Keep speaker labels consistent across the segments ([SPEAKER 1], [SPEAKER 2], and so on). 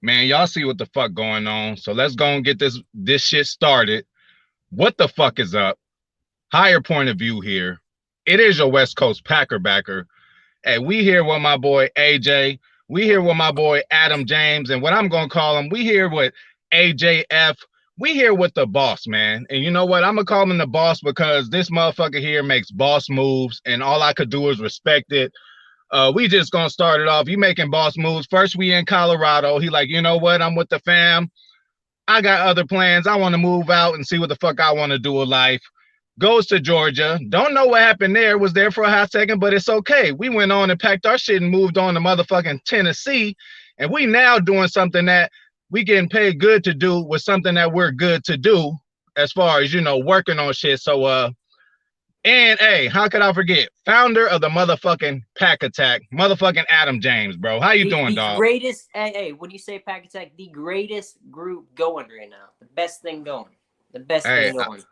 [SPEAKER 1] Man, y'all see what the fuck going on. So let's go and get this shit started. What the fuck is up? Higher point of view here. It is your West Coast Packer backer. Hey, we here with my boy AJ. We here with my boy Adam James, and what I'm gonna call him, we here with AJF. We here with the boss, man. And you know what? I'm gonna call him the boss because this motherfucker here makes boss moves, and all I could do is respect it. We just gonna start it off. He making boss moves. First, we in Colorado. He like, you know what? I'm with the fam. I got other plans. I want to move out and see what the fuck I want to do with life. Goes to Georgia. Don't know what happened there. Was there for a hot second, but it's okay. We went on and packed our shit and moved on to motherfucking Tennessee. And we now doing something that we getting paid good to do with something that we're good to do as far as, working on shit. So, and hey, how could I forget? Founder of the motherfucking Pack Attack, motherfucking Adam James, bro. How you doing,
[SPEAKER 2] The
[SPEAKER 1] dog?
[SPEAKER 2] greatest, hey, when you say Pack Attack, the greatest group going right now. The best thing going. The best
[SPEAKER 1] Hey,
[SPEAKER 2] thing going.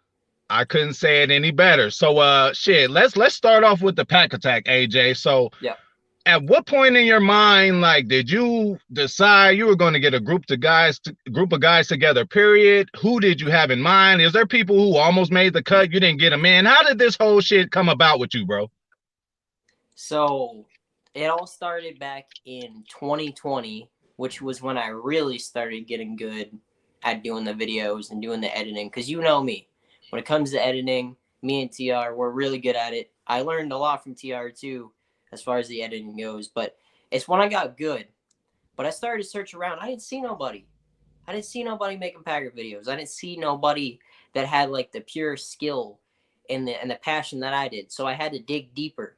[SPEAKER 1] I couldn't say it any better. So shit, let's start off with the Pack Attack, AJ. So
[SPEAKER 2] Yeah.
[SPEAKER 1] at what point in your mind, like, did you decide you were going to get a group of guys together, period? Who did you have in mind? Is there people who almost made the cut, you didn't get them in? How did this whole shit come about with you, bro?
[SPEAKER 2] So it all started back in 2020, which was when I really started getting good at doing the videos and doing the editing. Because you know me, when it comes to editing, me and TR, we're really good at it. I learned a lot from TR too, as far as the editing goes. But it's when I got good. But I started to search around. I didn't see nobody. I didn't see nobody making Packer videos. I didn't see nobody that had like the pure skill and the passion that I did. So I had to dig deeper.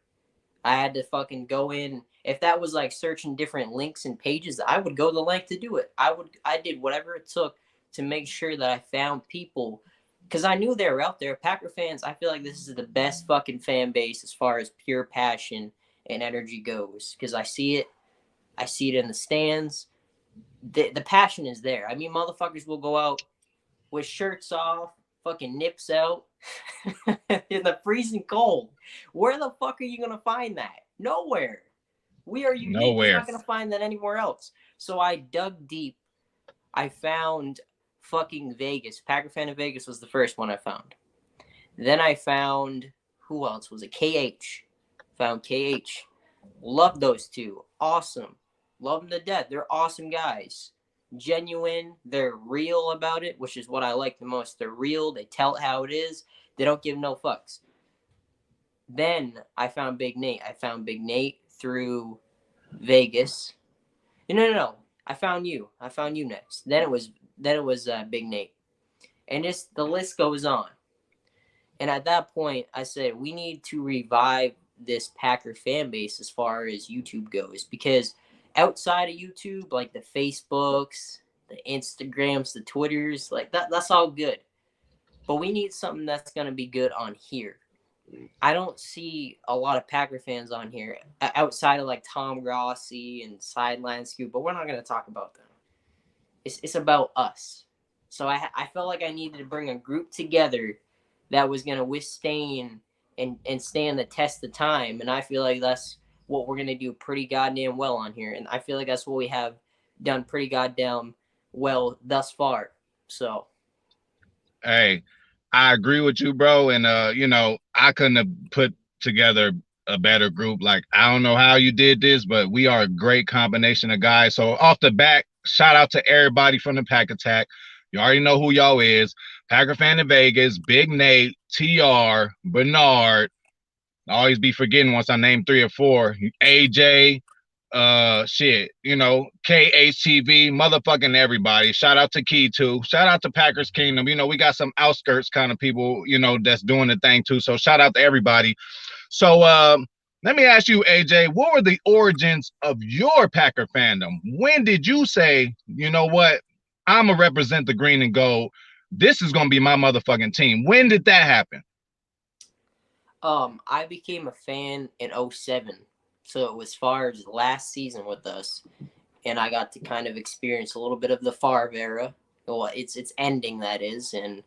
[SPEAKER 2] I had to fucking go in. If that was like searching different links and pages, I would go the length to do it. I did whatever it took to make sure that I found people, because I knew they were out there. Packer fans, I feel like this is the best fucking fan base as far as pure passion and energy goes. Because I see it in the stands. The passion is there. I mean, motherfuckers will go out with shirts off, fucking nips out in the freezing cold. Where the fuck are you gonna find that? Nowhere. We are unique. You're
[SPEAKER 1] Nowhere.
[SPEAKER 2] not gonna find that anywhere else. So I dug deep. I found fucking Vegas. Packer fan of Vegas was the first one I found. Then I found, who else was it? KH. Found KH. Love those two. Awesome. Love them to death. They're awesome guys. Genuine. They're real about it, which is what I like the most. They're real. They tell it how it is. They don't give no fucks. Then I found Big Nate. I found Big Nate through Vegas. No. I found you. I found you next. Then it was Big Nate. And just the list goes on. And at that point, I said, we need to revive this Packer fan base as far as YouTube goes, because outside of YouTube, like the Facebooks, the Instagrams, the Twitters, like that's all good. But we need something that's going to be good on here. I don't see a lot of Packer fans on here outside of like Tom Grossi and Sideline Scoop, but we're not going to talk about them. It's about us. So I felt like I needed to bring a group together that was going to withstand and stand the test of time. And I feel like that's what we're going to do pretty goddamn well on here. And I feel like that's what we have done pretty goddamn well thus far. So.
[SPEAKER 1] Hey, I agree with you, bro. And I couldn't have put together a better group. Like, I don't know how you did this, but we are a great combination of guys. So off the bat, shout out to everybody from the Pack Attack. You already know who y'all is. Packer fan in Vegas, Big Nate, TR, Bernard. I always be forgetting once I name 3 or 4. AJ, KHTV, motherfucking everybody. Shout out to Key too. Shout out to Packers Kingdom. We got some outskirts kind of people, that's doing the thing too. So shout out to everybody. So let me ask you, AJ, what were the origins of your Packer fandom? When did you say, you know what, I'm gonna represent the green and gold? This is gonna be my motherfucking team. When did that happen?
[SPEAKER 2] I became a fan in 2007. So it was Favre's last season with us, and I got to kind of experience a little bit of the Favre era. Well, it's ending, that is, and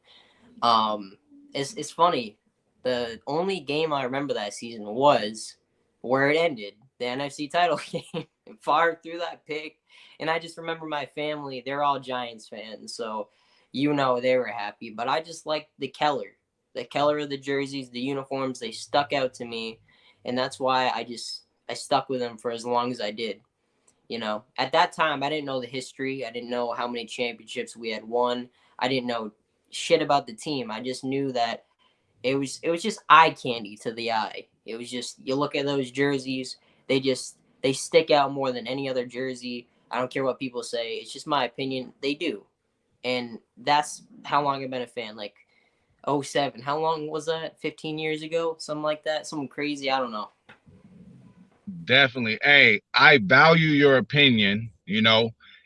[SPEAKER 2] it's funny. The only game I remember that season was where it ended, the NFC title game. Favre threw that pick. And I just remember my family, they're all Giants fans. So, they were happy. But I just like the Keller. The Keller of the jerseys, the uniforms, they stuck out to me. And that's why I stuck with them for as long as I did. At that time, I didn't know the history. I didn't know how many championships we had won. I didn't know shit about the team. I just knew that it was just eye candy to the eye. It was just, you look at those jerseys, they stick out more than any other jersey. I don't care what people say. It's just my opinion. They do. And that's how long I've been a fan. Like, '07. How long was that? 15 years ago? Something like that? Something crazy? I don't know.
[SPEAKER 1] Definitely. Hey, I value your opinion,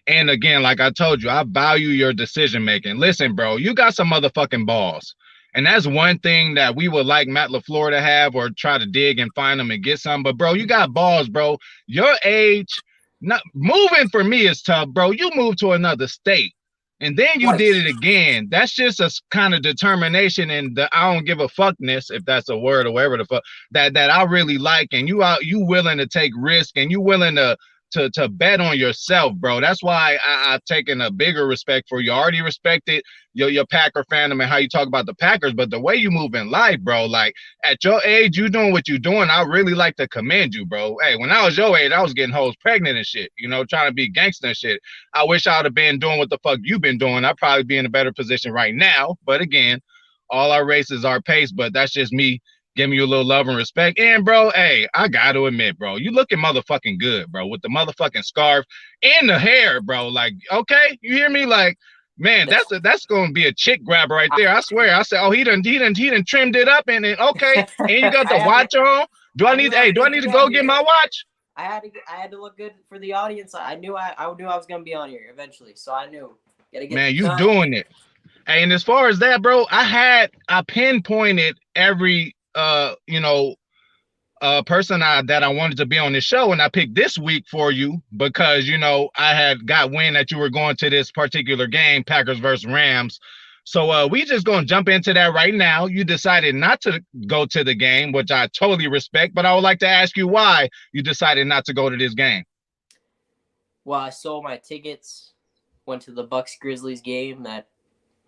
[SPEAKER 1] And again, like I told you, I value your decision making. Listen, bro, you got some motherfucking balls. And that's one thing that we would like Matt LaFleur to have, or try to dig and find them and get some. But bro, you got balls, bro. Your age, not moving for me is tough, bro. You moved to another state. And then you did it again. That's just a kind of determination and the I don't give a fuckness, if that's a word or whatever the fuck, that I really like. And you willing to take risk, and you willing to bet on yourself, bro. That's why I've taken a bigger respect for you. I already respected your Packer fandom and how you talk about the Packers, but the way you move in life, bro, like at your age, you doing what you doing. I really like to commend you, bro. Hey, when I was your age, I was getting hoes pregnant and shit, trying to be gangster and shit. I wish I would have been doing what the fuck you've been doing. I'd probably be in a better position right now. But again, all our races are pace, but that's just me giving you a little love and respect. And bro, hey, I got to admit, bro, you looking motherfucking good, bro, with the motherfucking scarf and the hair, bro. Like, okay, you hear me? Like, man, that's going to be a chick grabber right there. I swear. I said, oh, he done trimmed it up, and then okay, and you got the watch on. Do I need to go get my watch?
[SPEAKER 2] I had to look good for the audience. I knew I was gonna be on here eventually, so I knew.
[SPEAKER 1] Man, you doing it. Hey, and as far as that, bro, I pinpointed every person that I wanted to be on this show, and I picked this week for you because I had got wind that you were going to this particular game, Packers versus Rams. So we just gonna jump into that right now. You decided not to go to the game, which I totally respect, but I would like to ask you why you decided not to go to this game.
[SPEAKER 2] Well, I sold my tickets, went to the Bucks Grizzlies game. That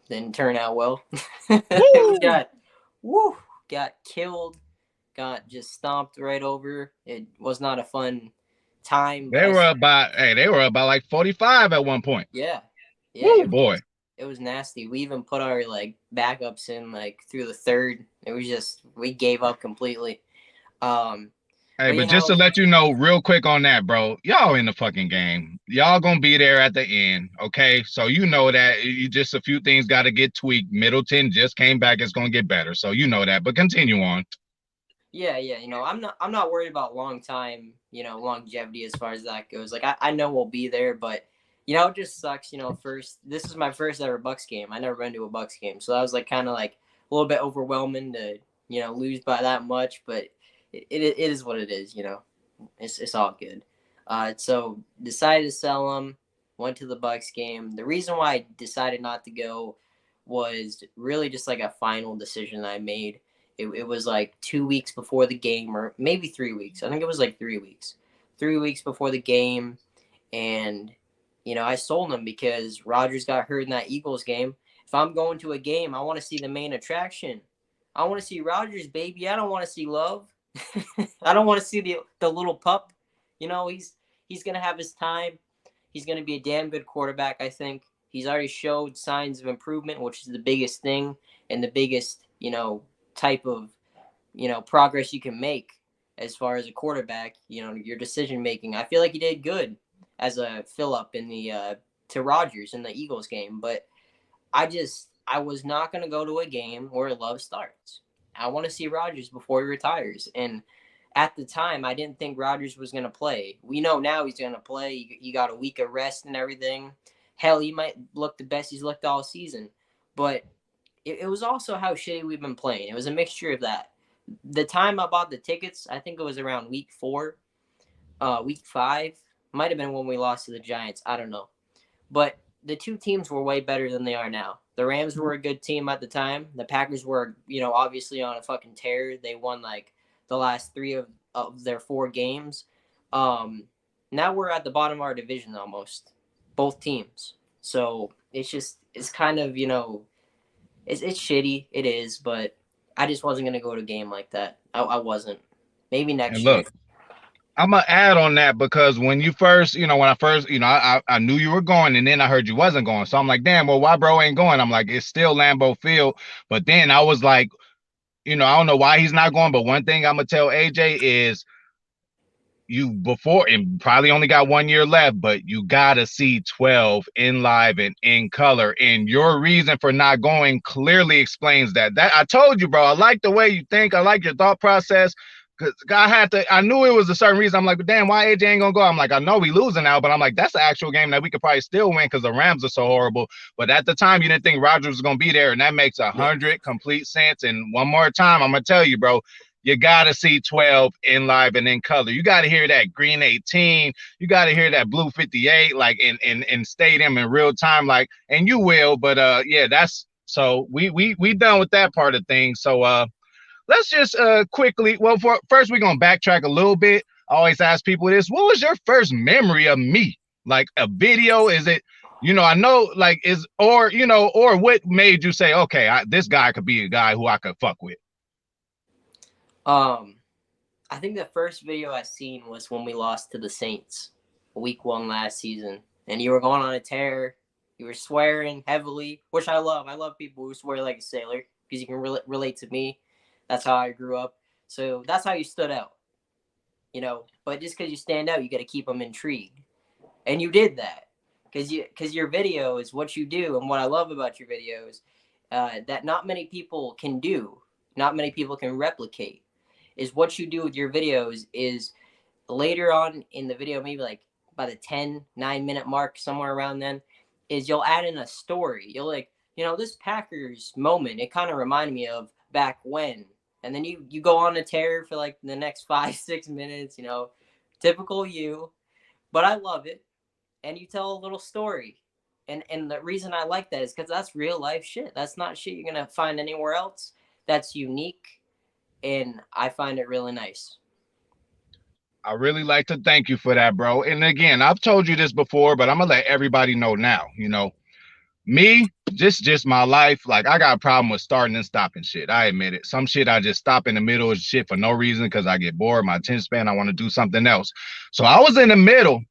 [SPEAKER 2] didn't turn out well. Got killed, got just stomped right over. It was not a fun time.
[SPEAKER 1] They were about like 45 at one point.
[SPEAKER 2] Yeah.
[SPEAKER 1] Woo, boy.
[SPEAKER 2] It was nasty. We even put our backups in through the third. It was just, we gave up completely.
[SPEAKER 1] But just to let you know real quick on that, bro, y'all in the fucking game. Y'all gonna be there at the end, okay? So that you just a few things got to get tweaked. Middleton just came back. It's gonna get better, so that. But continue on.
[SPEAKER 2] Yeah. I'm not worried about long time, longevity as far as that goes. Like I know we'll be there, but it just sucks. This is my first ever Bucks game. I never been to a Bucks game, so that was kind of a little bit overwhelming to lose by that much, but. It is what it is, It's all good. So decided to sell them. Went to the Bucks game. The reason why I decided not to go was really just a final decision I made. It was 2 weeks before the game, or maybe 3 weeks. I think it was 3 weeks. 3 weeks before the game, and I sold them because Rodgers got hurt in that Eagles game. If I'm going to a game, I want to see the main attraction. I want to see Rodgers, baby. I don't want to see Love. I don't want to see the little pup. He's going to have his time. He's going to be a damn good quarterback, I think. He's already showed signs of improvement, which is the biggest thing and the biggest, type of, progress you can make as far as a quarterback, your decision making. I feel like he did good as a fill-up in to Rodgers in the Eagles game, but I was not going to go to a game where Love starts. I want to see Rodgers before he retires. And at the time, I didn't think Rodgers was going to play. We know now he's going to play. He got a week of rest and everything. Hell, he might look the best he's looked all season. But it was also how shitty we've been playing. It was a mixture of that. The time I bought the tickets, I think it was around week 4, week 5. Might have been when we lost to the Giants. I don't know. But the two teams were way better than they are now. The Rams were a good team at the time. The Packers were, obviously on a fucking tear. They won the last 3 of their 4 games. Now we're at the bottom of our division almost, both teams. So it's kind of, it's shitty. It is, but I just wasn't gonna go to a game like that. I wasn't. Maybe
[SPEAKER 1] And
[SPEAKER 2] next year.
[SPEAKER 1] look, I'm gonna add on that because when you first, when I first, I knew you were going, and then I heard you wasn't going. So I'm like, damn, well, why bro ain't going? I'm like, it's still Lambeau Field. But then I was like, I don't know why he's not going. But one thing I'm gonna tell AJ is you before and probably only got 1 year left, but you gotta see 12 in live and in color. And your reason for not going clearly explains that. That I told you, bro. I like the way you think. I like your thought process. Cause I knew it was a certain reason. I'm like, but damn, why AJ ain't gonna go? I'm like, I know we losing now, but I'm like, that's the actual game that we could probably still win because the Rams are so horrible. But at the time, you didn't think Rodgers was gonna be there, and that makes 100 complete sense. And one more time, I'm gonna tell you, bro, you got to see 12 in live and in color. You got to hear that green 18. You got to hear that blue 58, like in stadium in real time, like, and you will. But yeah, that's so we done with that part of things. So let's just quickly. Well, first we're gonna backtrack a little bit. I always ask people this: what was your first memory of me? Like a video? Is it? I know, like, or what made you say, okay, this guy could be a guy who I could fuck with?
[SPEAKER 2] I think the first video I seen was when we lost to the Saints, week 1 last season, and you were going on a tear. You were swearing heavily, which I love. I love people who swear like a sailor because you can relate to me. That's how I grew up. So that's how you stood out, But just because you stand out, you got to keep them intrigued, and you did that because your video is what you do, and what I love about your videos that not many people can do, not many people can replicate, is what you do with your videos is later on in the video, maybe like by the 9-minute mark, somewhere around then, is you'll add in a story. You'll like, this Packers moment, it kind of reminded me of back when. And then you go on a tear for like the next 5-6 minutes, typical you. But I love it. And you tell a little story. And the reason I like that is because that's real life shit. That's not shit you're going to find anywhere else. That's unique. And I find it really nice.
[SPEAKER 1] I really like to thank you for that, bro. And again, I've told you this before, but I'm gonna let everybody know now. Me, just my life. Like I got a problem with starting and stopping shit. I admit it. Some shit I just stop in the middle of shit for no reason because I get bored. My attention span. I want to do something else. So I was in the middle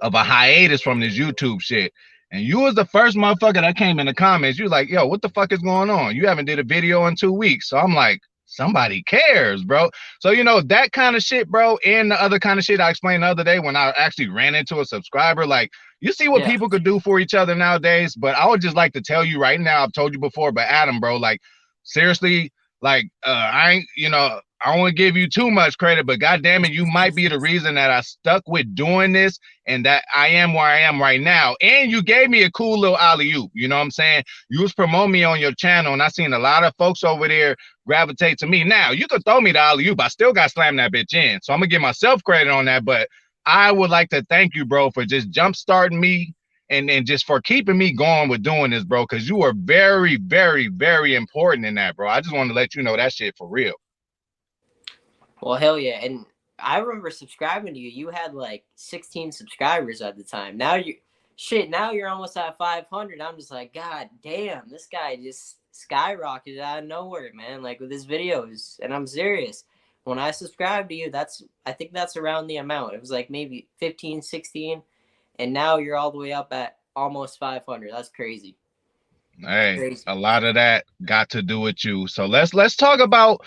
[SPEAKER 1] of a hiatus from this YouTube shit. And you was the first motherfucker that came in the comments. You like, yo, what the fuck is going on? You haven't did a video in 2 weeks. So I'm like, somebody cares, bro. So, that kind of shit, bro, and the other kind of shit I explained the other day when I actually ran into a subscriber, like, you see what people could do for each other nowadays. But I would just like to tell you right now, I've told you before, but Adam, bro, like, seriously, like, I ain't, I don't want to give you too much credit, but goddamn it, you might be the reason that I stuck with doing this and that I am where I am right now. And you gave me a cool little alley-oop. You know what I'm saying? You was promoting me on your channel, and I seen a lot of folks over there gravitate to me. Now, you could throw me the alley-oop. I still got slammed that bitch in. So I'm going to give myself credit on that. But I would like to thank you, bro, for just jump-starting me and just for keeping me going with doing this, bro, because you are very, very, very important in that, bro. I just want to let you know that shit for real.
[SPEAKER 2] Well, hell yeah. And I remember subscribing to you. You had like 16 subscribers at the time. Now you're almost at 500. I'm just like, God damn, this guy just skyrocketed out of nowhere, man. Like with his videos. And I'm serious. When I subscribed to you, I think that's around the amount. It was like maybe 15, 16. And now you're all the way up at almost 500. That's crazy.
[SPEAKER 1] Hey, crazy. A lot of that got to do with you. So let's talk about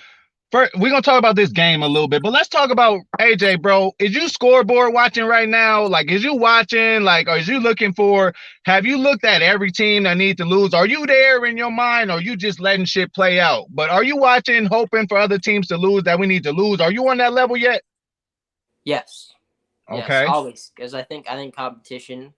[SPEAKER 1] first, we're gonna talk about this game a little bit, but let's talk about AJ, bro. Is you scoreboard watching right now? Like, is you watching? Like, or is you looking for? Have you looked at every team that need to lose? Are you there in your mind, or are you just letting shit play out? But are you watching, hoping for other teams to lose that we need to lose? Are you on that level yet?
[SPEAKER 2] Yes.
[SPEAKER 1] Okay.
[SPEAKER 2] Yes, always, because I think competition,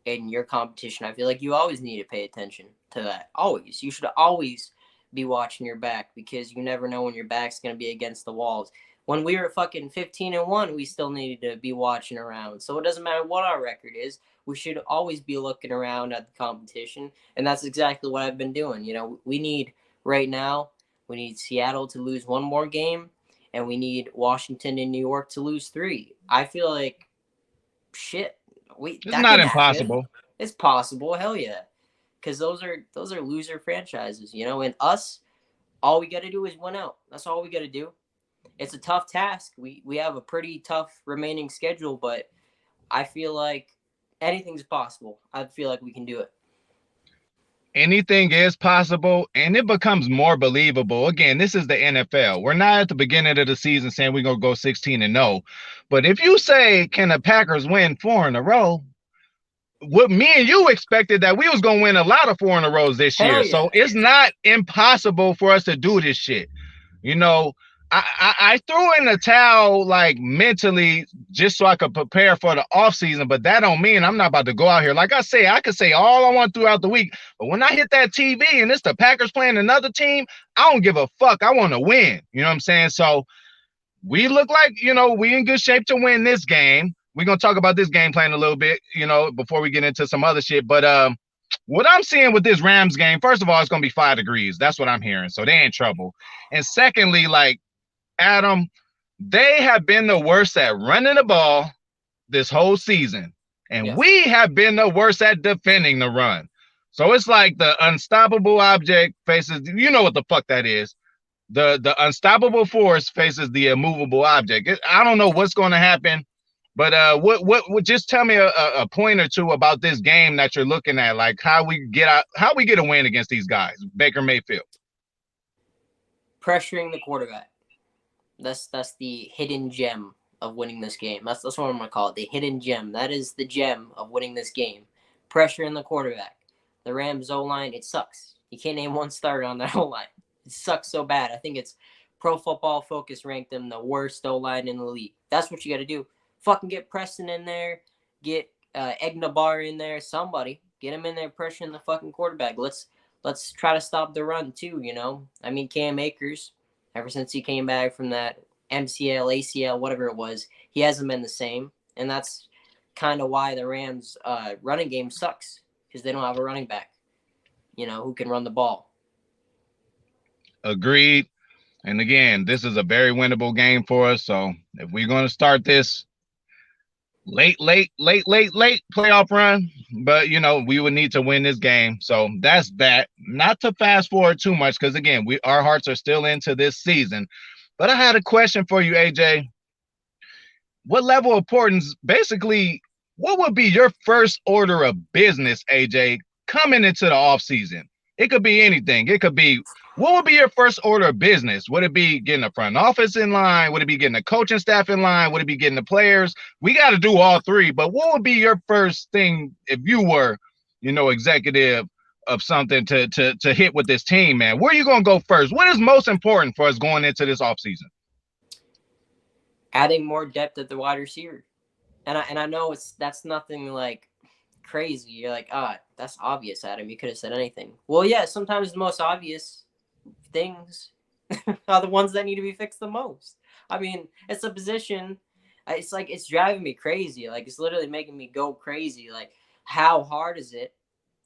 [SPEAKER 2] in your competition, I feel like you always need to pay attention to that. Always, you should always be watching your back because you never know when your back's going to be against the walls. When we were fucking 15-1, we still needed to be watching around. So it doesn't matter what our record is. We should always be looking around at the competition. And that's exactly what I've been doing. We need right now, we need Seattle to lose one more game. and we need Washington and New York to lose 3. I feel like shit.
[SPEAKER 1] It's
[SPEAKER 2] That
[SPEAKER 1] not
[SPEAKER 2] can happen.
[SPEAKER 1] impossible.
[SPEAKER 2] It's possible. Hell yeah. Because those are loser franchises, and us, all we got to do is win out. That's all we got to do. It's a tough task. We have a pretty tough remaining schedule, but I feel like anything's possible. I feel like we can do it.
[SPEAKER 1] Anything is possible, and it becomes more believable. Again, this is the NFL. We're not at the beginning of the season saying we're going to go 16-0. But if you say, can the Packers win 4 in a row? What me and you expected that we was going to win a lot of 4 in a row this
[SPEAKER 2] Hell
[SPEAKER 1] year.
[SPEAKER 2] yeah.
[SPEAKER 1] So it's not impossible for us to do this shit. I threw in the towel like mentally just so I could prepare for the offseason, but that don't mean I'm not about to go out here. Like I say, I could say all I want throughout the week, but when I hit that TV and it's the Packers playing another team, I don't give a fuck. I want to win. You know what I'm saying? So we look like, we in good shape to win this game. We're going to talk about this game plan a little bit, before we get into some other shit. But what I'm seeing with this Rams game, first of all, it's going to be 5 degrees. That's what I'm hearing. So they in trouble. And secondly, like, Adam, they have been the worst at running the ball this whole season. And
[SPEAKER 2] Yes.
[SPEAKER 1] we have been the worst at defending the run. So it's like the unstoppable object faces, you know what the fuck that is. The unstoppable force faces the immovable object. I don't know what's going to happen, but what just tell me a point or two about this game that you're looking at, like how we get a win against these guys, Baker Mayfield.
[SPEAKER 2] Pressuring the quarterback. That's the hidden gem of winning this game. That's what I'm gonna call it. The hidden gem. That is the gem of winning this game. Pressuring the quarterback. The Rams O-line, it sucks. You can't name one starter on that O-line. It sucks so bad. I think it's Pro Football Focus ranked them the worst O-line in the league. That's what you got to do. Fucking get Preston in there. Get Egnabar in there. Somebody get him in there, pressuring the fucking quarterback. Let's try to stop the run too. I mean, Cam Akers, ever since he came back from that MCL, ACL, whatever it was, he hasn't been the same. And that's kind of why the Rams' running game sucks, because they don't have a running back, who can run the ball.
[SPEAKER 1] Agreed. And again, this is a very winnable game for us. So if we're going to start this late playoff run, but we would need to win this game. So that's that. Not to fast forward too much, because again, our hearts are still into this season. But I had a question for you, AJ. What level of importance, basically, what would be your first order of business, AJ, coming into the offseason? It could be anything. It could be, what would be your first order of business? Would it be getting the front office in line? Would it be getting the coaching staff in line? Would it be getting the players? We got to do all three. But what would be your first thing if you were, executive of something to hit with this team, man? Where are you going to go first? What is most important for us going into this offseason?
[SPEAKER 2] Adding more depth at the wide receiver. And I know that's nothing like crazy. You're like, that's obvious, Adam. You could have said anything. Well, yeah, sometimes the most obvious things are the ones that need to be fixed the most. I mean, it's a position. It's like, it's driving me crazy. Like, it's literally making me go crazy. Like, how hard is it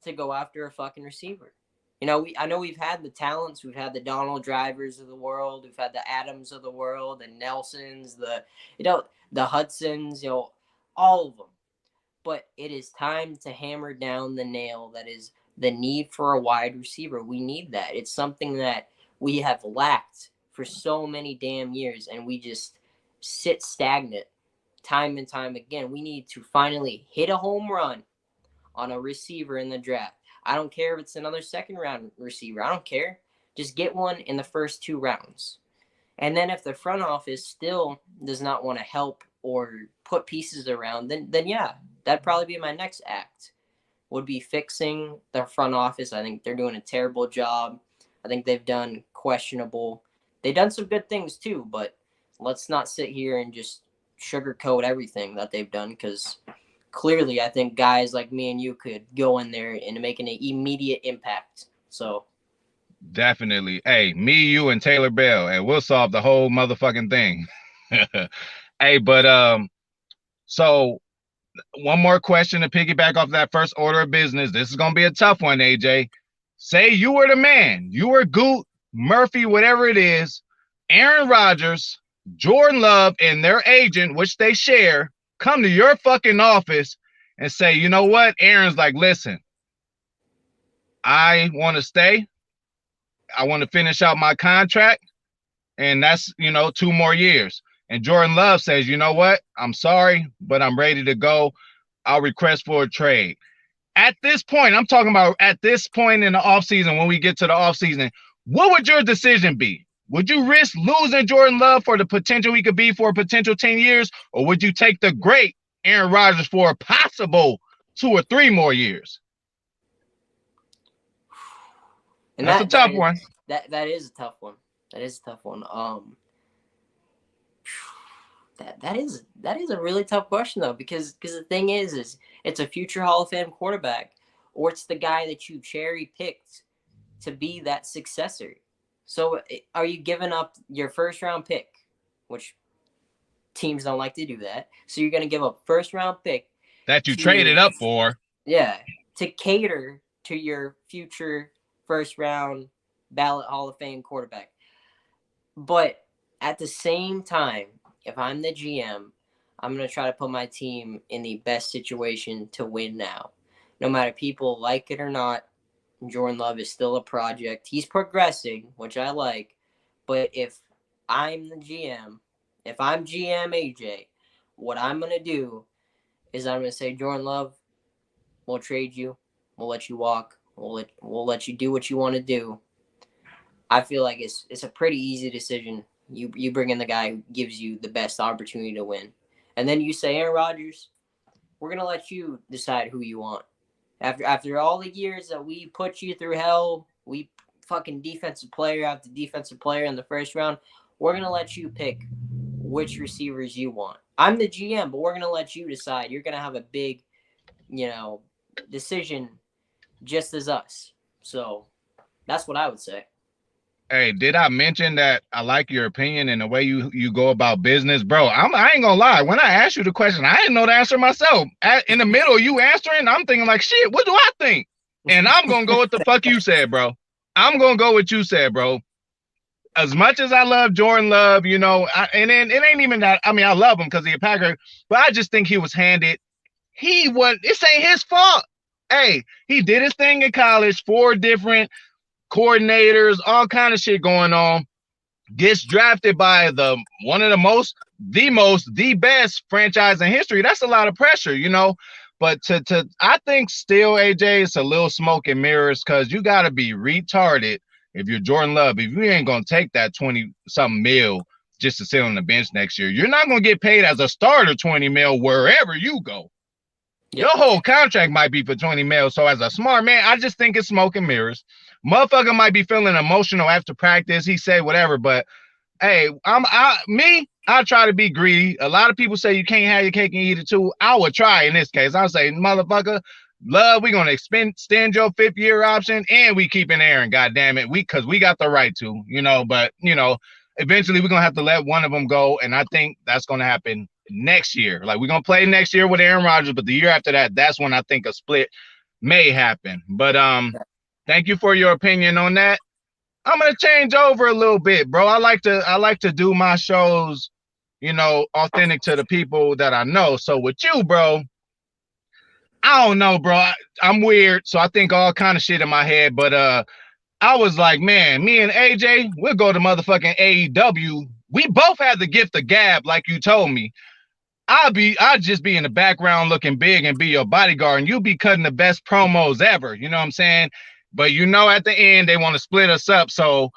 [SPEAKER 2] to go after a fucking receiver? I know we've had the talents. We've had the Donald Drivers of the world. We've had the Adams of the world, the Nelsons, the Hudsons, all of them. But it is time to hammer down the nail that is the need for a wide receiver. We need that. It's something that we have lacked for so many damn years, and we just sit stagnant time and time again. We need to finally hit a home run on a receiver in the draft. I don't care if it's another second-round receiver. I don't care. Just get one in the first 2 rounds. And then if the front office still does not want to help or put pieces around, then yeah, that'd probably be my next act, would be fixing the front office. I think they're doing a terrible job. I think they've done questionable. They've done some good things too, but let's not sit here and just sugarcoat everything that they've done, because clearly I think guys like me and you could go in there and make an immediate impact. So
[SPEAKER 1] definitely. Hey, me, you, and Taylor Bell, and we'll solve the whole motherfucking thing. Hey, but so one more question to piggyback off that first order of business. This is gonna be a tough one, AJ. Say you were the man, you were Goot, Murphy, whatever it is. Aaron Rodgers Jordan Love and their agent, which they share, come to your fucking office and say, you know what? Aaron's like, listen, I want to stay. I want to finish out my contract. And that's, 2 more years. And Jordan Love says, you know what? I'm sorry, but I'm ready to go. I'll request for a trade. At this point, I'm talking about at this point in the offseason, when we get to the offseason, what would your decision be? Would you risk losing Jordan Love for the potential he could be for a potential 10 years? Or would you take the great Aaron Rodgers for a possible 2 or 3 more years?
[SPEAKER 2] And
[SPEAKER 1] that's a tough one.
[SPEAKER 2] That is a tough one. That is a tough one. That is a really tough question though, because the thing is it's a future Hall of Fame quarterback, or it's the guy that you cherry picked to be that successor. So are you giving up your first round pick, which teams don't like to do that? So you're going to give up first round pick
[SPEAKER 1] that you traded up for,
[SPEAKER 2] to cater to your future first round ballot Hall of Fame quarterback. But at the same time, if I'm the GM, I'm going to try to put my team in the best situation to win now. No matter people like it or not, Jordan Love is still a project. He's progressing, which I like. But if I'm the GM, if I'm GM AJ, what I'm going to do is I'm going to say, Jordan Love, we'll trade you. We'll let you walk. We'll let you do what you want to do. I feel like it's a pretty easy decision. You bring in the guy who gives you the best opportunity to win. And then you say, Aaron Rodgers, we're going to let you decide who you want. After all the years that we put you through hell, we fucking defensive player after defensive player in the first round, we're going to let you pick which receivers you want. I'm the GM, but we're going to let you decide. You're going to have a big, decision just as us. So that's what I would say.
[SPEAKER 1] Hey, did I mention that I like your opinion and the way you go about business, bro? I ain't gonna lie. When I asked you the question, I didn't know the answer myself. In the middle of you answering, I'm thinking like, shit, what do I think? And I'm gonna go with the fuck you said, bro. I'm gonna go with you said, bro. As much as I love Jordan Love, and then it ain't even that. I mean, I love him because he's a Packer, but I just think he was handed. This ain't his fault. Hey, he did his thing in college, 4 different coordinators, all kind of shit going on, gets drafted by the best franchise in history. That's a lot of pressure, but I think still, AJ, it's a little smoke and mirrors, because you got to be retarded if you're Jordan Love. If you ain't gonna take that 20 something mil just to sit on the bench next year, you're not gonna get paid as a starter 20 mil wherever you go. Yep. Your whole contract might be for 20 mil. So as a smart man, I just think it's smoke and mirrors. Motherfucker might be feeling emotional after practice. He say whatever, but hey, I try to be greedy. A lot of people say you can't have your cake and eat it too. I would try in this case. I'll say, motherfucker, Love, we're gonna extend your 5th-year option, and we keeping Aaron. God damn it, because we got the right to, But eventually we're gonna have to let one of them go, and I think that's gonna happen next year. Like, we're gonna play next year with Aaron Rodgers, but the year after that, that's when I think a split may happen. But thank you for your opinion on that. I'm gonna change over a little bit, bro. I like to do my shows, authentic to the people that I know. So with you, bro, I don't know, bro. I'm weird, so I think all kind of shit in my head. But I was like, man, me and AJ, we'll go to motherfucking AEW. We both have the gift of gab, like you told me. I'll just be in the background looking big and be your bodyguard, and you'll be cutting the best promos ever. You know what I'm saying? But at the end, they want to split us up. So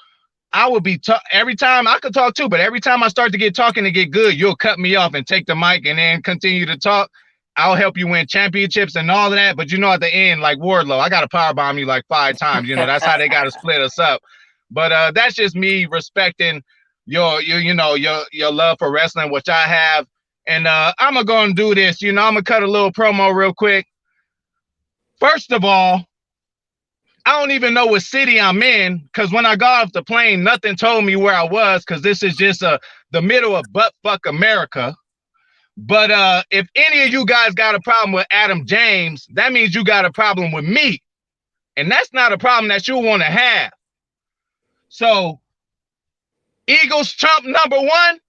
[SPEAKER 1] I would be every time I could talk too, but every time I start to get talking to get good, you'll cut me off and take the mic and then continue to talk. I'll help you win championships and all of that. But at the end, like Wardlow, I got to powerbomb you like 5 times. That's how they got to split us up. But that's just me respecting your love for wrestling, which I have. And I'm going to go and do this. I'm going to cut a little promo real quick. First of all, I don't even know what city I'm in, because when I got off the plane, nothing told me where I was, because this is just the middle of butt-fuck America. But if any of you guys got a problem with Adam James, that means you got a problem with me. And that's not a problem that you want to have. So, Eagles Trump #1,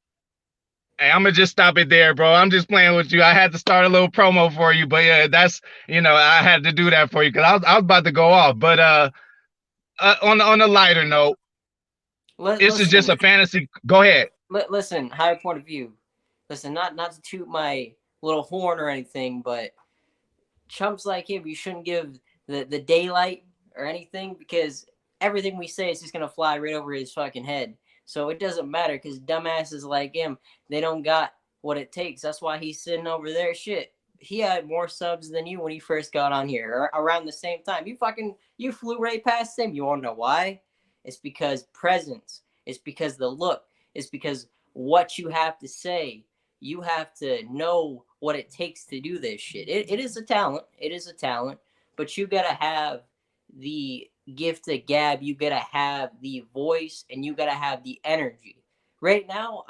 [SPEAKER 1] Hey, I'm gonna just stop it there, bro. I'm just playing with you. I had to start a little promo for you, but yeah, that's I had to do that for you because I was about to go off. But on a lighter note, this is just
[SPEAKER 2] Listen,
[SPEAKER 1] a fantasy. Go ahead.
[SPEAKER 2] listen, higher point of view. Listen, not to toot my little horn or anything, but chumps like him, you shouldn't give the daylight or anything because everything we say is just gonna fly right over his fucking head. So it doesn't matter because dumbasses like him, they don't got what it takes. That's why he's sitting over there. Shit, he had more subs than you when he first got on here, or around the same time. You flew right past him. You wanna know why? It's because presence. It's because the look. It's because what you have to say. You have to know what it takes to do this shit. It is a talent. It is a talent, but you gotta have the gift of gab. You gotta have the voice, and you gotta have the energy. Right now,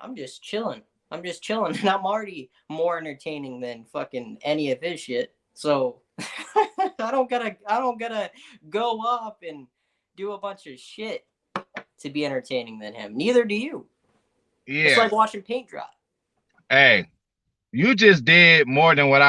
[SPEAKER 2] I'm just chilling. I'm just chilling, and I'm already more entertaining than fucking any of his shit. So I don't gotta go up and do a bunch of shit to be entertaining than him. Neither do you. It's
[SPEAKER 1] Yeah.
[SPEAKER 2] like watching paint dry.
[SPEAKER 1] Hey, you just did more than what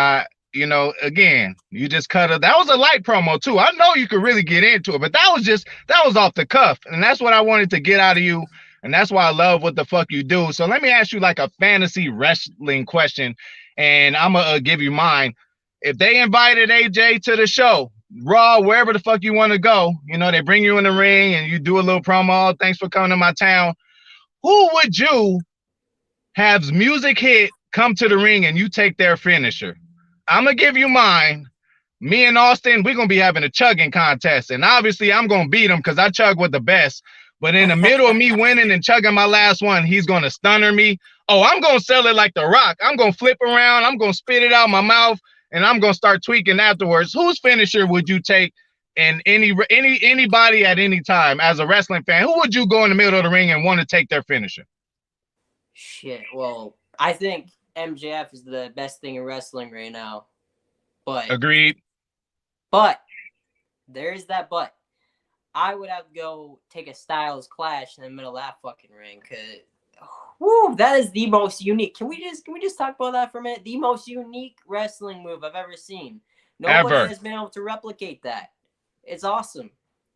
[SPEAKER 1] again, you just that was a light promo too. I know you could really get into it, but that was off the cuff. And that's what I wanted to get out of you. And that's why I love what the fuck you do. So let me ask you like a fantasy wrestling question. And I'm going to give you mine. If they invited AJ to the show, Raw, wherever the fuck you want to go, they bring you in the ring and you do a little promo. Thanks for coming to my town. Who would you have music hit, come to the ring, and you take their finisher? I'm going to give you mine. Me and Austin, we're going to be having a chugging contest. And obviously, I'm going to beat him because I chug with the best. But in the middle of me winning and chugging my last one, he's going to stunner me. Oh, I'm going to sell it like The Rock. I'm going to flip around. I'm going to spit it out my mouth. And I'm going to start tweaking afterwards. Whose finisher would you take? And anybody at any time as a wrestling fan, who would you go in the middle of the ring and want to take their finisher?
[SPEAKER 2] Shit. Well, I think MJF is the best thing in wrestling right now.
[SPEAKER 1] Agreed.
[SPEAKER 2] But there's that but. I would have to go take a Styles Clash in the middle of that fucking ring, cause that is the most unique. Can we just talk about that for a minute? The most unique wrestling move I've ever seen. Nobody has been able to replicate that. It's awesome.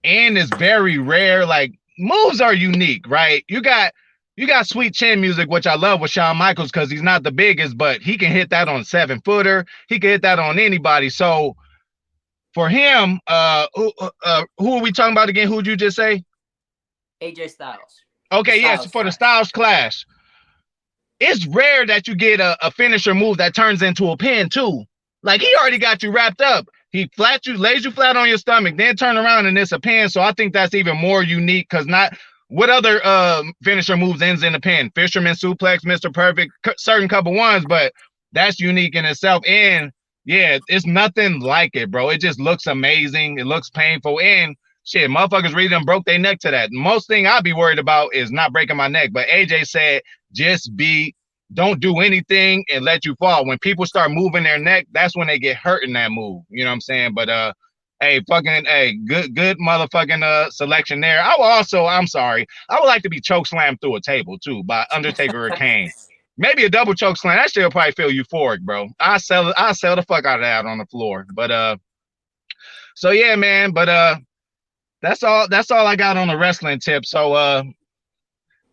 [SPEAKER 1] And it's very rare. Like, moves are unique, right? You got sweet chin music, which I love with Shawn Michaels because he's not the biggest, but he can hit that on 7-footer. He can hit that on anybody. So for him, who are we talking about again? Who'd you just say?
[SPEAKER 2] AJ Styles.
[SPEAKER 1] Okay, yes, for the Styles Clash. It's rare that you get a finisher move that turns into a pin too. Like, he already got you wrapped up. He lays you flat on your stomach, then turn around and it's a pin. So I think that's even more unique because what other finisher moves ends in a pin? Fisherman suplex, Mr. Perfect, certain couple ones, but that's unique in itself. And yeah, it's nothing like it, bro. It just looks amazing. It looks painful. And shit, motherfuckers really done broke their neck to that. Most thing I'd be worried about is not breaking my neck. But AJ said, don't do anything and let you fall. When people start moving their neck, that's when they get hurt in that move. You know what I'm saying? But good motherfucking selection there. I'm sorry. I would like to be choke slammed through a table too by Undertaker or Kane. Maybe a double choke slam. That shit will probably feel euphoric, bro. I sell the fuck out of that on the floor. But so yeah, man. But that's all I got on the wrestling tip. So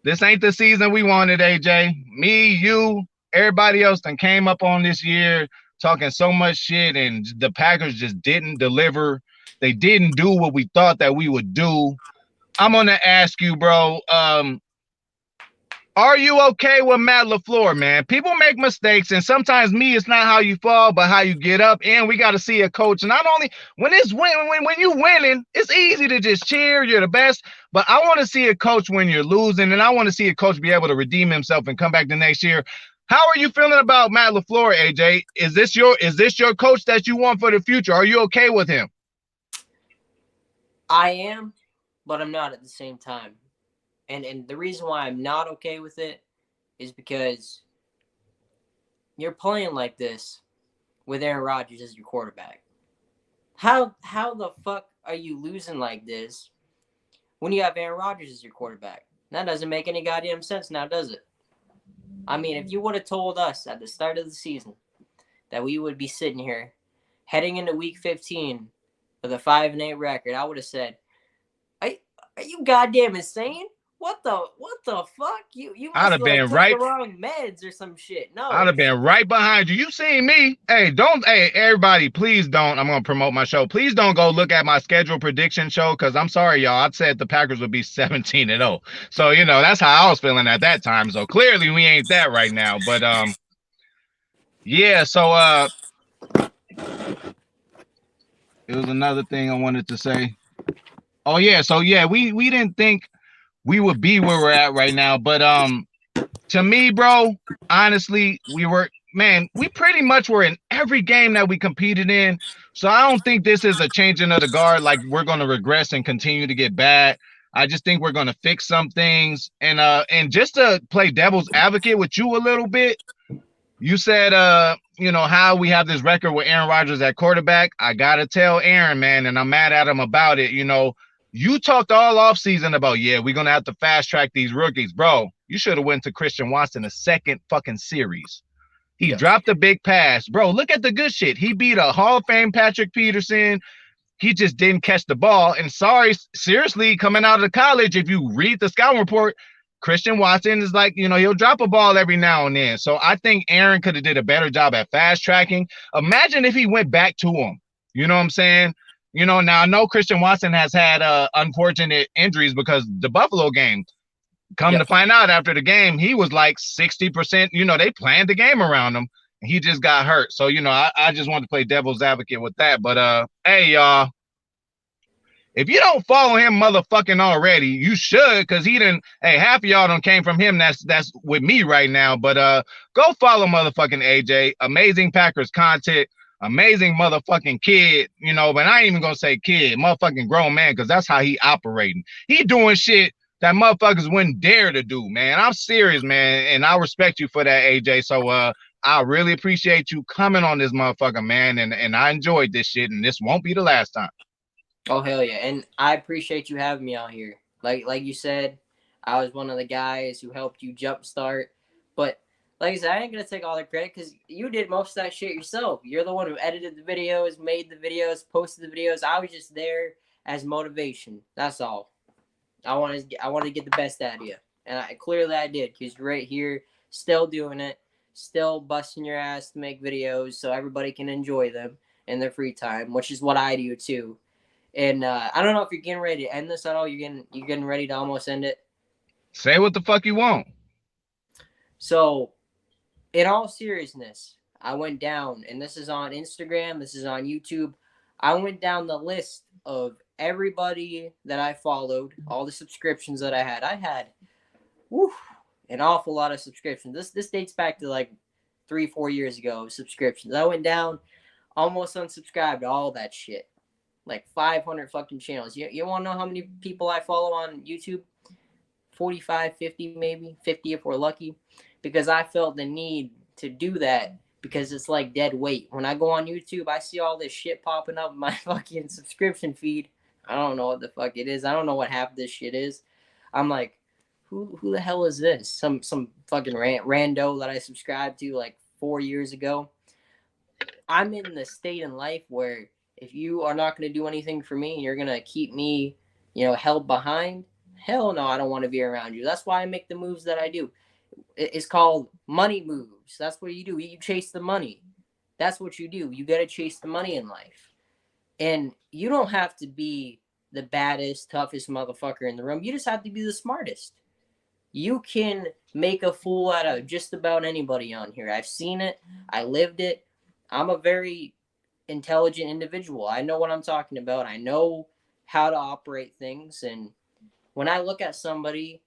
[SPEAKER 1] this ain't the season we wanted, AJ. Me, you, everybody else that came up on this year talking so much shit, and the Packers just didn't deliver. They didn't do what we thought that we would do. I'm gonna ask you, bro. Are you okay with Matt LaFleur, man? People make mistakes, and sometimes it's not how you fall, but how you get up. And we got to see a coach. Not only when you winning, it's easy to just cheer. You're the best. But I want to see a coach when you're losing, and I want to see a coach be able to redeem himself and come back the next year. How are you feeling about Matt LaFleur, AJ? Is this your coach that you want for the future? Are you okay with him?
[SPEAKER 2] I am, but I'm not at the same time. And the reason why I'm not okay with it is because you're playing like this with Aaron Rodgers as your quarterback. How the fuck are you losing like this when you have Aaron Rodgers as your quarterback? That doesn't make any goddamn sense now, does it? I mean, if you would have told us at the start of the season that we would be sitting here heading into week 15 with a 5-8 record, I would have said, Are, are you goddamn insane? What the fuck? You
[SPEAKER 1] I'd
[SPEAKER 2] must
[SPEAKER 1] have
[SPEAKER 2] have like
[SPEAKER 1] been
[SPEAKER 2] took the
[SPEAKER 1] right.
[SPEAKER 2] wrong meds or some shit.
[SPEAKER 1] I'd
[SPEAKER 2] No.
[SPEAKER 1] have been right behind you. You seen me. Hey, don't. Hey, everybody, please don't. I'm going to promote my show. Please don't go look at my schedule prediction show because I'm sorry, y'all. I said the Packers would be 17-0. So, that's how I was feeling at that time. So clearly we ain't that right now. But, yeah. So, it was another thing I wanted to say. Oh, yeah. So, yeah, we didn't think we would be where we're at right now. But, to me, bro, honestly, we pretty much were in every game that we competed in. So I don't think this is a changing of the guard. Like we're going to regress and continue to get bad. I just think we're going to fix some things. And just to play devil's advocate with you a little bit, you said, how we have this record with Aaron Rodgers at quarterback. I got to tell Aaron, man, and I'm mad at him about it. You talked all offseason about, yeah, we're going to have to fast track these rookies. Bro, you should have went to Christian Watson the second fucking series. He
[SPEAKER 2] Yes.
[SPEAKER 1] dropped a big pass. Bro, look at the good shit. He beat a Hall of Fame Patrick Peterson. He just didn't catch the ball. And sorry, seriously, coming out of the college, if you read the scouting report, Christian Watson is like, he'll drop a ball every now and then. So I think Aaron could have did a better job at fast tracking. Imagine if he went back to him. You know what I'm saying? Now I know Christian Watson has had unfortunate injuries because the Buffalo game. Come to
[SPEAKER 2] Yes.
[SPEAKER 1] find out after the game, he was like 60%. They planned the game around him. He just got hurt. So, I just wanted to play devil's advocate with that. But, hey, y'all, if you don't follow him motherfucking already, you should, because he didn't. Hey, half of y'all done came from him. That's with me right now. But go follow motherfucking AJ. Amazing Packers content. Amazing motherfucking kid. But I ain't even gonna say kid, motherfucking grown man, because that's how he operating. He doing shit that motherfuckers wouldn't dare to do, man. I'm serious, man, and I respect you for that, AJ. So I really appreciate you coming on this motherfucker, man, and I enjoyed this shit, and this won't be the last time.
[SPEAKER 2] Oh hell yeah. And I appreciate you having me out here. Like you said, I was one of the guys who helped you jumpstart. But like I said, I ain't gonna take all the credit because you did most of that shit yourself. You're the one who edited the videos, made the videos, posted the videos. I was just there as motivation. That's all. I wanted to get the best out of you, and clearly I did because you're right here, still doing it, still busting your ass to make videos so everybody can enjoy them in their free time, which is what I do too. And I don't know if you're getting ready to end this at all. You're getting ready to almost end it.
[SPEAKER 1] Say what the fuck you want.
[SPEAKER 2] So, in all seriousness, I went down, and this is on Instagram. This is on YouTube. I went down the list of everybody that I followed, all the subscriptions that I had. I had, whew, an awful lot of subscriptions. This dates back to like 3-4 years ago. Subscriptions. I went down, almost unsubscribed to all that shit. Like 500 fucking channels. You want to know how many people I follow on YouTube? 45, 50 maybe, 50 if we're lucky. Because I felt the need to do that because it's like dead weight. When I go on YouTube, I see all this shit popping up in my fucking subscription feed. I don't know what the fuck it is. I don't know what half this shit is. I'm like, who the hell is this? Some fucking rando that I subscribed to like 4 years ago. I'm in the state in life where if you are not going to do anything for me and you're going to keep me, held behind, hell no, I don't want to be around you. That's why I make the moves that I do. It's called money moves. That's what you do. You chase the money. That's what you do. You got to chase the money in life. And you don't have to be the baddest, toughest motherfucker in the room. You just have to be the smartest. You can make a fool out of just about anybody on here. I've seen it. I lived it. I'm a very intelligent individual. I know what I'm talking about. I know how to operate things. And when I look at somebody,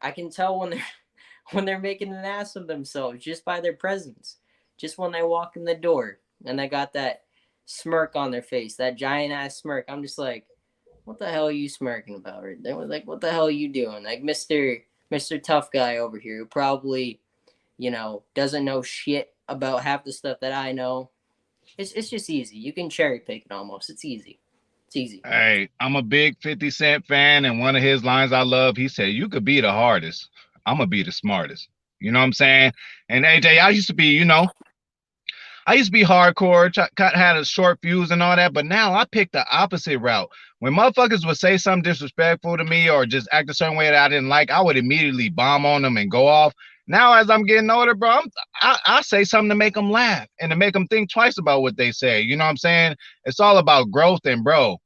[SPEAKER 2] I can tell when they're making an ass of themselves just by their presence. Just when they walk in the door and they got that smirk on their face, that giant ass smirk. I'm just like, what the hell are you smirking about? Right? They were like, what the hell are you doing? Like Mr. Tough Guy over here who probably, doesn't know shit about half the stuff that I know. It's just easy. You can cherry pick it almost. It's easy. It's easy.
[SPEAKER 1] Hey, I'm a big 50 Cent fan, and one of his lines I love, he said, "You could be the hardest. I'm gonna be the smartest." You know what I'm saying? And AJ, I used to be, I used to be hardcore, had a short fuse and all that, but now I picked the opposite route. When motherfuckers would say something disrespectful to me or just act a certain way that I didn't like, I would immediately bomb on them and go off. Now, as I'm getting older, bro, I say something to make them laugh and to make them think twice about what they say. You know what I'm saying? It's all about growth, and bro,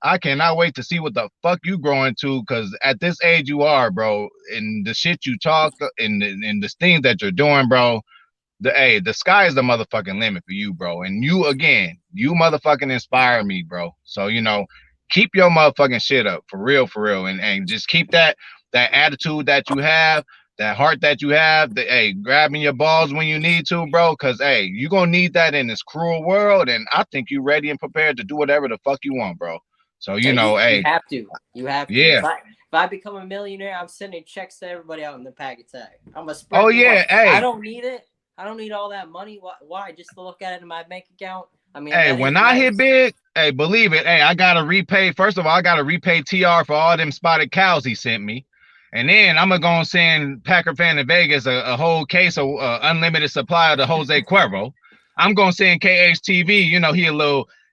[SPEAKER 1] I cannot wait to see what the fuck you growing to, because at this age you are, bro, and the shit you talk and the things that you're doing, bro, the sky is the motherfucking limit for you, bro. And you again, you motherfucking inspire me, bro. So keep your motherfucking shit up for real, and just keep that attitude that you have, that heart that you have, grabbing your balls when you need to, bro. Cause you gonna need that in this cruel world, and I think you ready and prepared to do whatever the fuck you want, bro. So
[SPEAKER 2] you have to. You have to.
[SPEAKER 1] Yeah.
[SPEAKER 2] If I become a millionaire, I'm sending checks to everybody out in the pack attack. I'm gonna spread.
[SPEAKER 1] Oh yeah,
[SPEAKER 2] I don't need it. I don't need all that money. Why? Just to look at it in my bank account. I mean,
[SPEAKER 1] when I hit big, believe it, I gotta repay. First of all, I gotta repay TR for all them spotted cows he sent me, and then I'm gonna send Packer fan in Vegas a whole case of unlimited supply of the Jose Cuervo. I'm gonna send KHTV.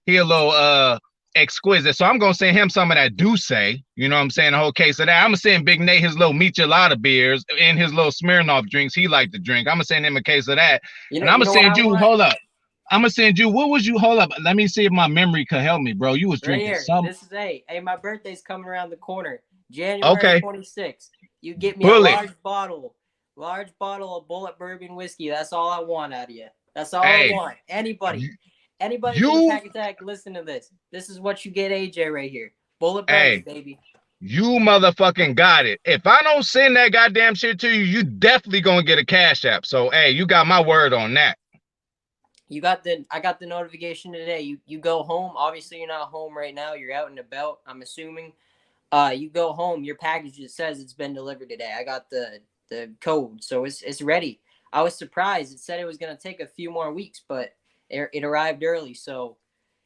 [SPEAKER 1] He a little exquisite, so I'm gonna send him some of that Douce. You know what I'm saying? A whole case of that. I'm gonna send Big Nate his little Michelada beers and his little Smirnoff drinks he like to drink. I'm gonna send him a case of that, and I'm gonna send you. Hold up. I'm gonna send you. What was you? Hold up. Let me see if my memory could help me, bro. You was drinking
[SPEAKER 2] right
[SPEAKER 1] something.
[SPEAKER 2] This is hey, my birthday's coming around the corner, January 26th. You get me
[SPEAKER 1] Bullet.
[SPEAKER 2] a large bottle of Bullet Bourbon whiskey. That's all I want out of you. That's all I want. Anybody from the Pack Attack, listen to this. This is what you get, AJ, right here. Bullet Bourbon, baby.
[SPEAKER 1] You motherfucking got it. If I don't send that goddamn shit to you, you definitely gonna get a cash app. So you got my word on that.
[SPEAKER 2] I got the notification today. You go home. Obviously, you're not home right now. You're out and about, I'm assuming. You go home. Your package, it says it's been delivered today. I got the code, so it's ready. I was surprised. It said it was gonna take a few more weeks, but it arrived early. So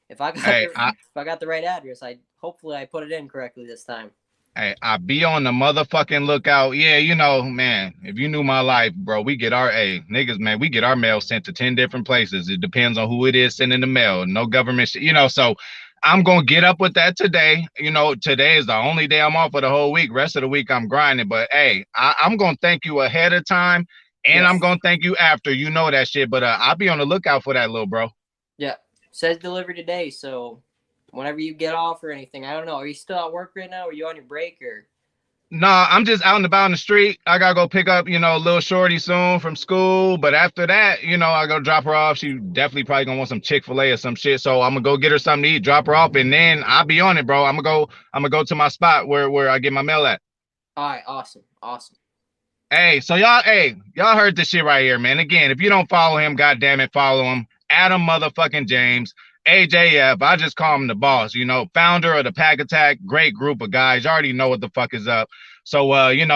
[SPEAKER 2] if I got the right address, hopefully I put it in correctly this time.
[SPEAKER 1] I be on the motherfucking lookout. Yeah, man, if you knew my life, bro, we get our niggas, man, we get our mail sent to 10 different places. It depends on who it is sending the mail. No government shit, so I'm gonna get up with that today. Today is the only day I'm off for the whole week. Rest of the week I'm grinding. But I'm gonna thank you ahead of time, and I'm gonna thank you after. You know that shit. But I'll be on the lookout for that, little bro.
[SPEAKER 2] Yeah, says delivered today, so whenever you get off or anything, I don't know. Are you still at work right now? Are you on your break or?
[SPEAKER 1] Nah, I'm just out and about in the street. I gotta go pick up, a little shorty soon from school. But after that, I go drop her off. She definitely probably gonna want some Chick-fil-A or some shit. So I'm gonna go get her something to eat, drop her off, and then I'll be on it, bro. I'm gonna go to my spot where I get my mail at.
[SPEAKER 2] All right, awesome.
[SPEAKER 1] So y'all heard this shit right here, man. Again, if you don't follow him, goddamn it, follow him. Adam motherfucking James. AJF, I just call him the boss, founder of the Pack Attack, great group of guys. You already know what the fuck is up. So,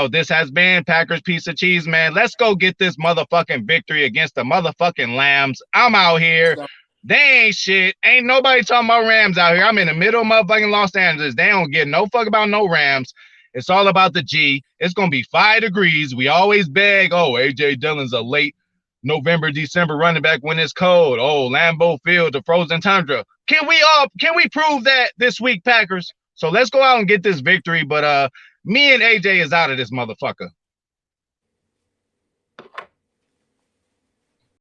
[SPEAKER 1] this has been Packers Piece of Cheese, man. Let's go get this motherfucking victory against the motherfucking Lambs. I'm out here. They ain't shit. Ain't nobody talking about Rams out here. I'm in the middle of motherfucking Los Angeles. They don't give no fuck about no Rams. It's all about the G. It's going to be 5 degrees. We always beg, A.J. Dillon's a late November, December running back when it's cold. Lambeau Field, the frozen tundra. Can we prove that this week, Packers? So let's go out and get this victory. But me and AJ is out of this motherfucker.